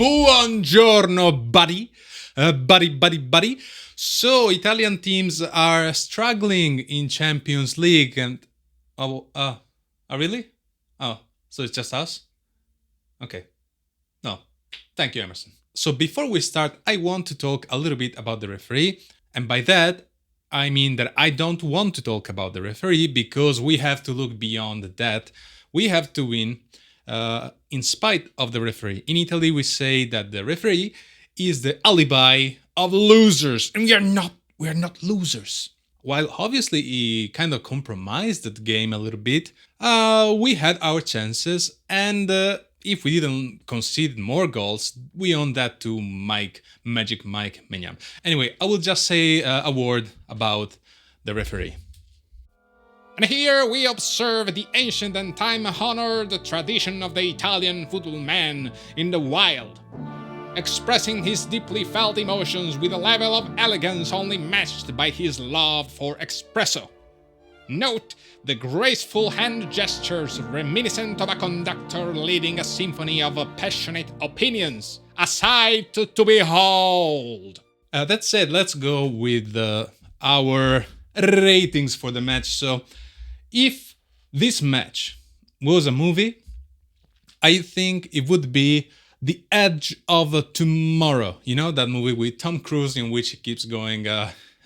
Buongiorno, buddy. Buddy. So, Italian teams are struggling in Champions League and... Oh, really? Oh, so it's just us? Okay. No. Thank you, Emerson. So, before we start, I want to talk a little bit about the referee. And by that, I mean that I don't want to talk about the referee because we have to look beyond that. We have to win in spite of the referee. In Italy, we say that the referee is the alibi of losers, and we're not losers. While obviously he kind of compromised the game a little bit, we had our chances, and if we didn't concede more goals, we owe that to Magic Mike Maignan. Anyway, I will just say a word about the referee. And here we observe the ancient and time-honored tradition of the Italian football man in the wild, expressing his deeply felt emotions with a level of elegance only matched by his love for espresso. Note the graceful hand gestures reminiscent of a conductor leading a symphony of passionate opinions, a sight to behold. That said, let's go with our ratings for the match. So, if this match was a movie, I think it would be The Edge of Tomorrow. You know, that movie with Tom Cruise in which he keeps going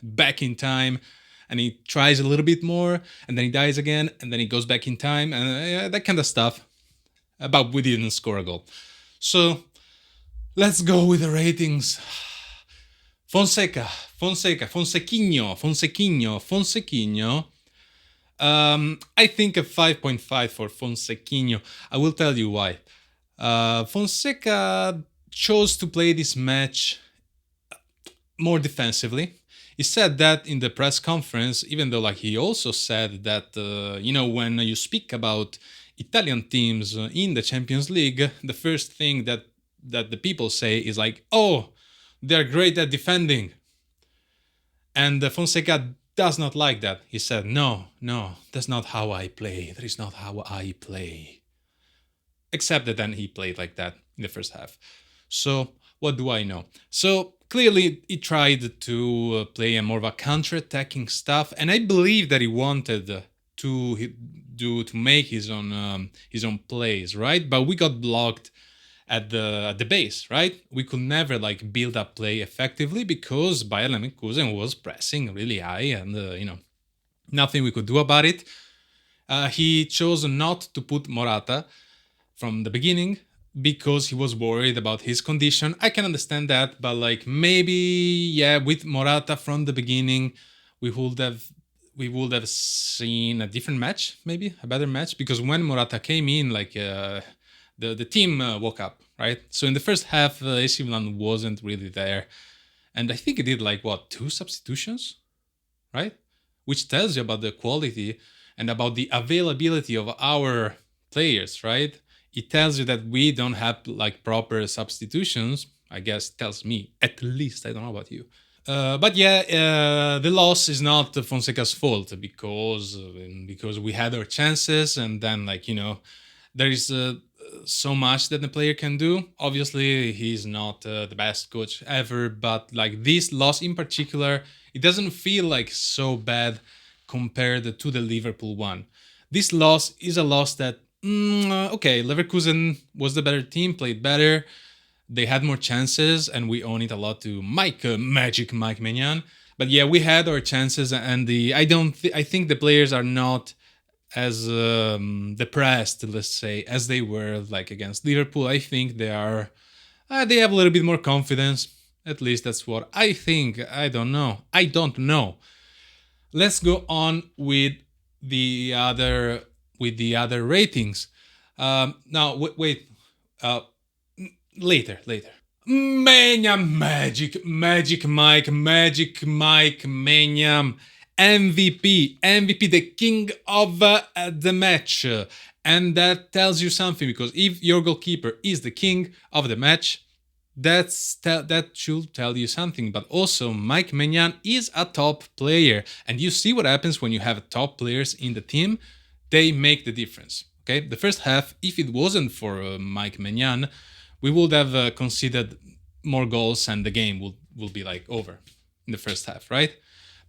back in time and he tries a little bit more and then he dies again and then he goes back in time and that kind of stuff. But we didn't score a goal. So, let's go with the ratings. Fonseca. I think a 5.5 for Fonsequinho. I will tell you why. Fonseca chose to play this match more defensively. He said that in the press conference, even though he also said that, when you speak about Italian teams in the Champions League, the first thing that the people say is oh, they're great at defending. And Fonseca does not like that. He said, no, that's not how I play. That is not how I play. Except that then he played like that in the first half. So, what do I know? So, clearly he tried to play a more of a counter-attacking stuff, and I believe that he wanted to make his own plays, right? But we got blocked at the base, right? We could never build up play effectively because Bayer Leverkusen was pressing really high and nothing we could do about it. He chose not to put Morata from the beginning because he was worried about his condition. I can understand that, but maybe with Morata from the beginning we would have seen a different match, maybe a better match, because when Morata came in the team woke up, right? So in the first half, AC Milan wasn't really there. And I think it did 2 substitutions, right? Which tells you about the quality and about the availability of our players, right? It tells you that we don't have proper substitutions. I guess it tells me, at least, I don't know about you. But the loss is not Fonseca's fault because we had our chances and then there is so much that the player can do. Obviously, he's not the best coach ever, but this loss in particular, it doesn't feel so bad compared to the Liverpool one. This loss is a loss that, okay, Leverkusen was the better team, played better, they had more chances, and we owe it a lot to Magic Mike Maignan. But yeah, we had our chances, and I think the players are not as depressed, let's say, as they were against Liverpool. I think they have a little bit more confidence. At least that's what I think. I don't know. Let's go on with the other ratings. Now wait. Later. Maignan, Magic Mike Maignan. MVP, the king of the match. And that tells you something, because if your goalkeeper is the king of the match, that should tell you something. But also, Mike Maignan is a top player. And you see what happens when you have top players in the team. They make the difference. Okay, the first half, if it wasn't for Mike Maignan, we would have conceded more goals and the game will be like over in the first half, right?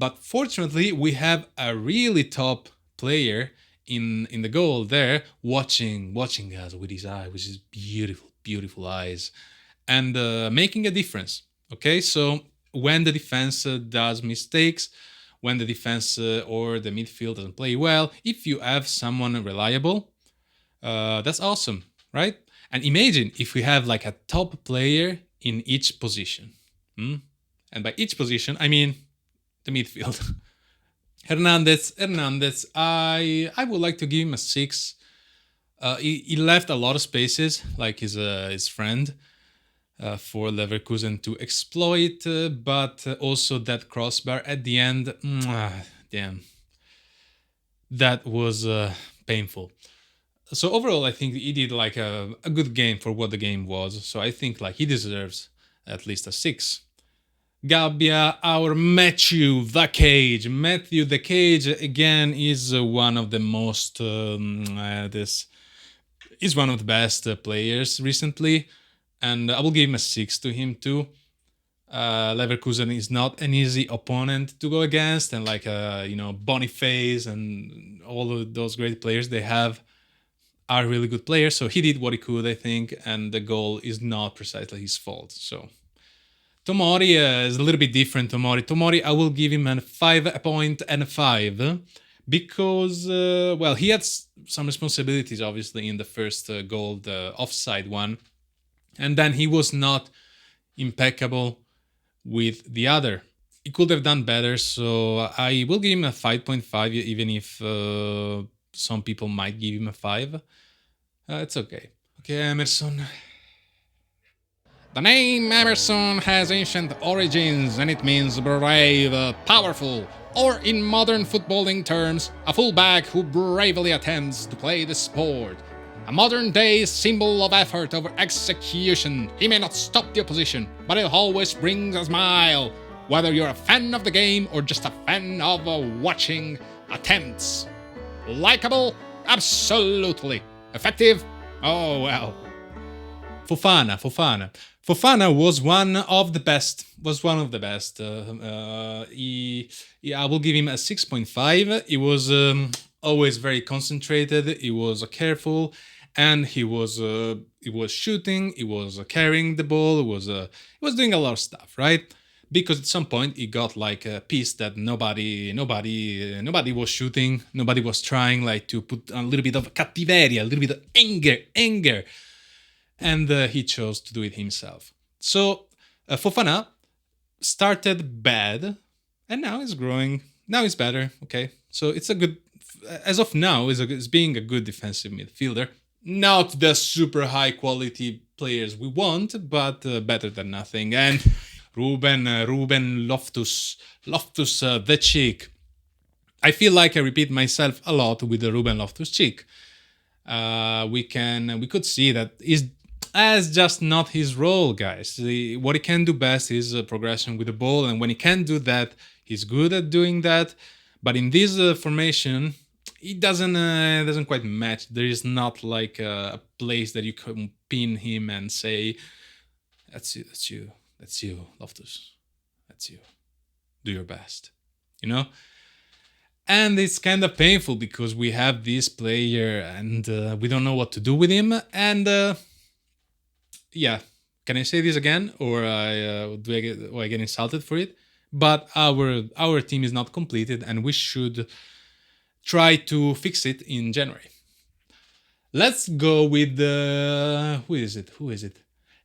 But fortunately, we have a really top player in the goal there, watching us with his beautiful eyes, and making a difference. Okay, so when the defense does mistakes, when the defense or the midfield doesn't play well, if you have someone reliable, that's awesome, right? And imagine if we have like a top player in each position. Hmm? And by each position, I mean the midfield. Hernandez, I would like to give him a 6. He left a lot of spaces, like his friend, for Leverkusen to exploit, but also that crossbar at the end, damn, that was painful. So overall, I think he did like a good game for what the game was. So I think like he deserves at least a 6. Gabbia, our Matthew the Cage. Matthew the Cage again is one of the most this is one of the best players recently, and I will give him a 6 to him too. Leverkusen is not an easy opponent to go against, and like Boniface and all of those great players they have are really good players. So he did what he could, I think, and the goal is not precisely his fault. So Tomori is a little bit different. Tomori, I will give him a 5.5 because, well, he had some responsibilities, obviously, in the first goal, the offside one. And then he was not impeccable with the other. He could have done better, so I will give him a 5.5, even if some people might give him a 5. It's okay. Okay, Emerson. The name Emerson has ancient origins and it means brave, powerful, or in modern footballing terms, a fullback who bravely attempts to play the sport. A modern day symbol of effort over execution. He may not stop the opposition, but he'll always bring a smile, whether you're a fan of the game or just a fan of watching attempts. Likeable? Absolutely. Effective? Oh well. Fofana was one of the best. I will give him a 6.5. He was always very concentrated. He was careful, and he was shooting. He was carrying the ball. He was doing a lot of stuff, right? Because at some point he got like a piece that nobody was shooting. Nobody was trying like to put a little bit of cattiveria, a little bit of anger. And he chose to do it himself. So Fofana started bad, and now he's growing. Now he's better. Okay, so it's a good. As of now, is being a good defensive midfielder. Not the super high quality players we want, but better than nothing. And Ruben Loftus the Cheek. I feel like I repeat myself a lot with the Ruben Loftus Cheek. We could see that as just not his role, guys. What he can do best is progression with the ball, and when he can do that, he's good at doing that. But in this formation, it doesn't quite match. There is not like a place that you can pin him and say, "That's you, Loftus, that's you. Do your best," you know. And it's kind of painful because we have this player and we don't know what to do with him. And yeah, can I say this again, or do I get insulted for it? But our team is not completed, and we should try to fix it in January. Let's go with who is it?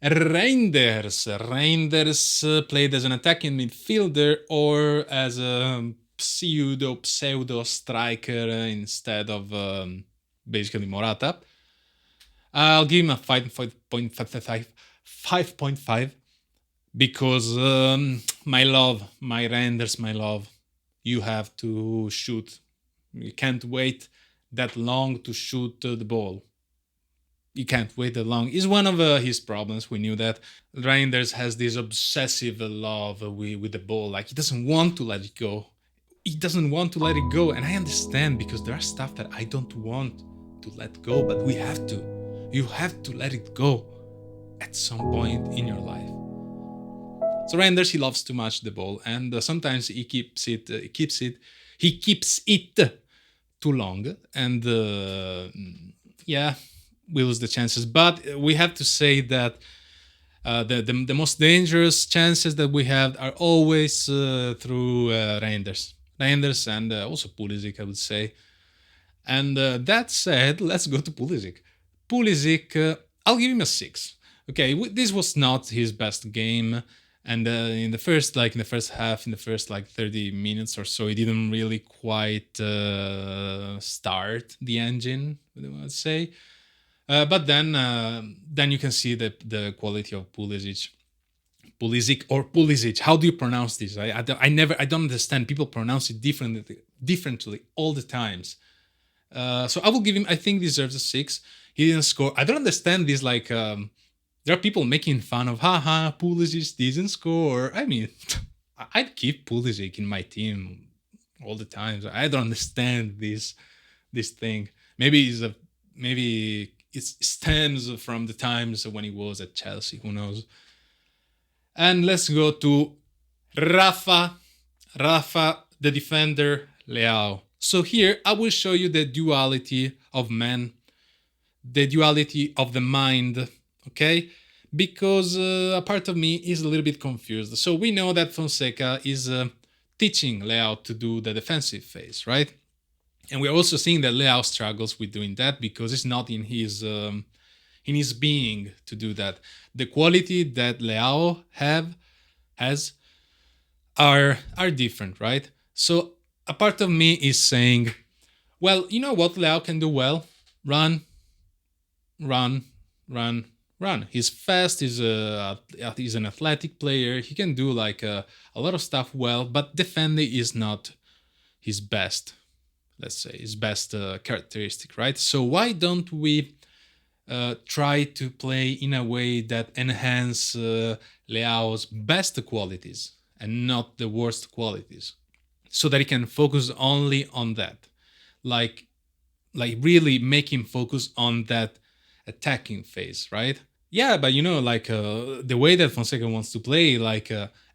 Reijnders. Reijnders played as an attacking midfielder or as a pseudo striker instead of basically Morata. I'll give him a 5.5 because my Reijnders, my love, you have to shoot. You can't wait that long to shoot the ball. You can't wait that long. It's one of his problems. We knew that. Reijnders has this obsessive love with the ball. Like, he doesn't want to let it go. And I understand, because there are stuff that I don't want to let go, but we have to. You have to let it go. at some point in your life. So Reijnders, he loves too much the ball, and sometimes he keeps it too long, and yeah, we lose the chances. But we have to say that the most dangerous chances that we have are always through Reijnders and also Pulisic, I would say. And that said, let's go to Pulisic. Pulisic, I'll give him a 6. Okay, this was not his best game, and in the first half, in the first 30 minutes or so, he didn't really quite start the engine, I would say. But then you can see the quality of Pulisic. Pulisic or Pulisic. How do you pronounce this? I don't understand. People pronounce it differently all the times. So I will give him. I think deserves a 6. He didn't score. I don't understand this. There are people making fun of haha Pulisic didn't score. I mean, I'd keep Pulisic in my team all the time. So I don't understand this thing. Maybe it stems from the times when he was at Chelsea. Who knows? And let's go to Rafa, the defender, Leao. So here I will show you the duality of man, the duality of the mind, okay? Because a part of me is a little bit confused. So we know that Fonseca is teaching Leao to do the defensive phase, right? And we're also seeing that Leao struggles with doing that because it's not in his being to do that. The quality that Leao has are different, right? So a part of me is saying, well, you know what Leao can do well? Run. He's fast. He's an athletic player. He can do a lot of stuff well, but defending is not his best. Let's say his best characteristic, right? So why don't we try to play in a way that enhance Leao's best qualities and not the worst qualities, so that he can focus only on that, like really make him focus on that attacking phase, right? Yeah, but the way that Fonseca wants to play,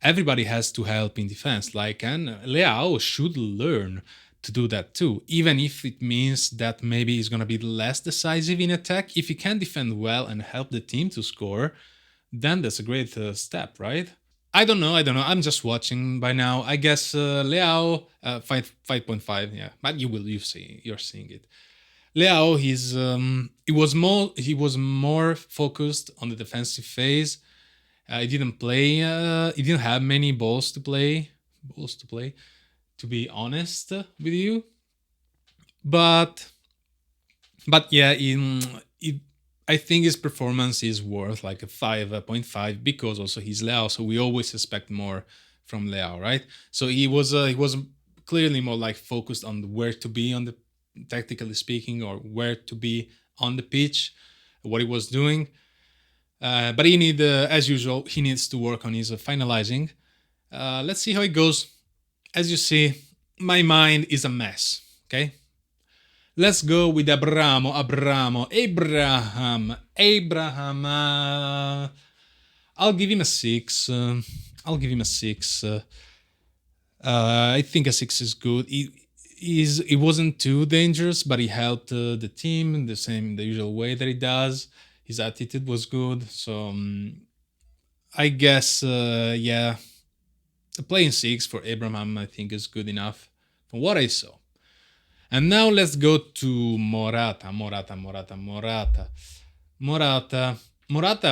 everybody has to help in defense, and Leao should learn to do that too, even if it means that maybe he's going to be less decisive in attack. If he can defend well and help the team to score, then that's a great step, right? I don't know. I'm just watching by now. I guess Leao 5.5. Yeah, but you're seeing it. Leao, he was more focused on the defensive phase. He didn't play. He didn't have many balls to play. To be honest with you, but yeah, I think his performance is worth a 5.5 because also he's Leao, so we always expect more from Leao, right? So he was clearly more focused on where to be on the tactically speaking, or where to be on the pitch, what he was doing. But as usual, he needs to work on his finalizing. Let's see how it goes. As you see, my mind is a mess, okay? Let's go with Abraham. I'll give him a 6. I think a 6 is good. He wasn't too dangerous, but he helped the team in the usual way that he does. His attitude was good. So I guess, yeah, playing 6 for Abraham, I think, is good enough from what I saw. And now let's go to Morata.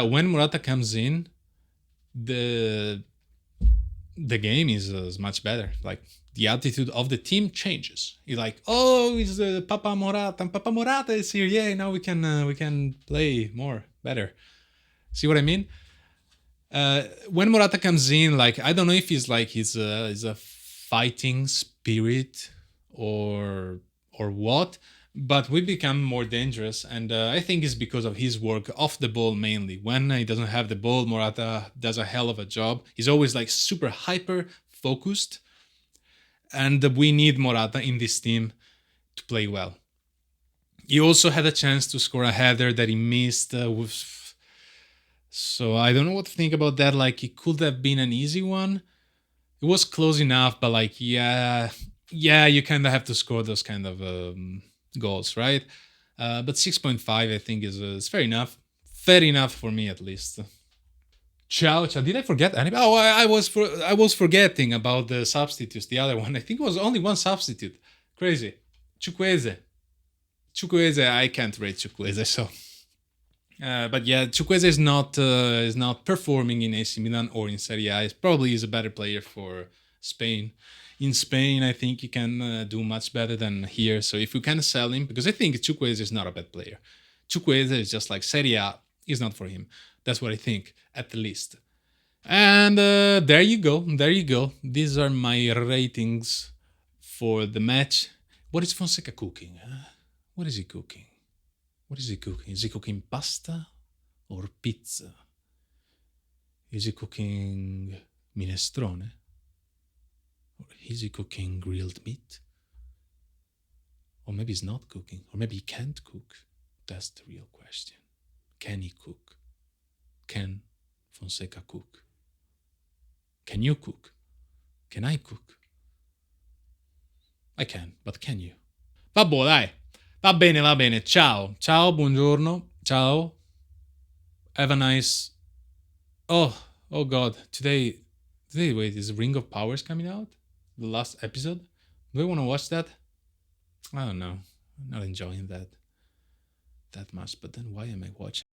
When Morata comes in, the game is much better. The attitude of the team changes. You're it's Papa Morata, and Papa Morata is here. Yeah, now we can play more better. See what I mean? When Morata comes in, I don't know if he's a fighting spirit or what, but we become more dangerous, and I think it's because of his work off the ball mainly. When he doesn't have the ball, Morata does a hell of a job. He's always super hyper focused, and we need Morata in this team to play well. He also had a chance to score a header that he missed with So I don't know what to think about that. Like, it could have been an easy one. It was close enough, but like, yeah, you kind of have to score those kind of goals, right? But 6.5, I think, is fair enough. Fair enough for me, at least. Ciao, ciao. Did I forget anybody? Oh, I was forgetting about the substitutes. The other one, I think it was only one substitute. Crazy. Chukwueze. Chukwueze. I can't rate Chukwueze, so. But yeah, Chukwueze is not performing in AC Milan or in Serie A. He probably is a better player for Spain. In Spain, I think he can do much better than here. So if we can sell him, because I think Chukwueze is not a bad player. Chukwueze is just like Serie A is not for him. That's what I think, at the least. And there you go. There you go. These are my ratings for the match. What is Fonseca cooking? What is he cooking? What is he cooking? Is he cooking pasta or pizza? Is he cooking minestrone? Or is he cooking grilled meat? Or maybe he's not cooking. Or maybe he can't cook. That's the real question. Can he cook? Can Fonseca cook? Can you cook? Can I cook? I can, but can you? Vabbè, dai. Va bene. Ciao. Ciao, buongiorno. Ciao. Have a nice... Oh God. Today, wait, is Ring of Powers coming out? The last episode? Do I want to watch that? I don't know. I'm not enjoying that much, but then why am I watching?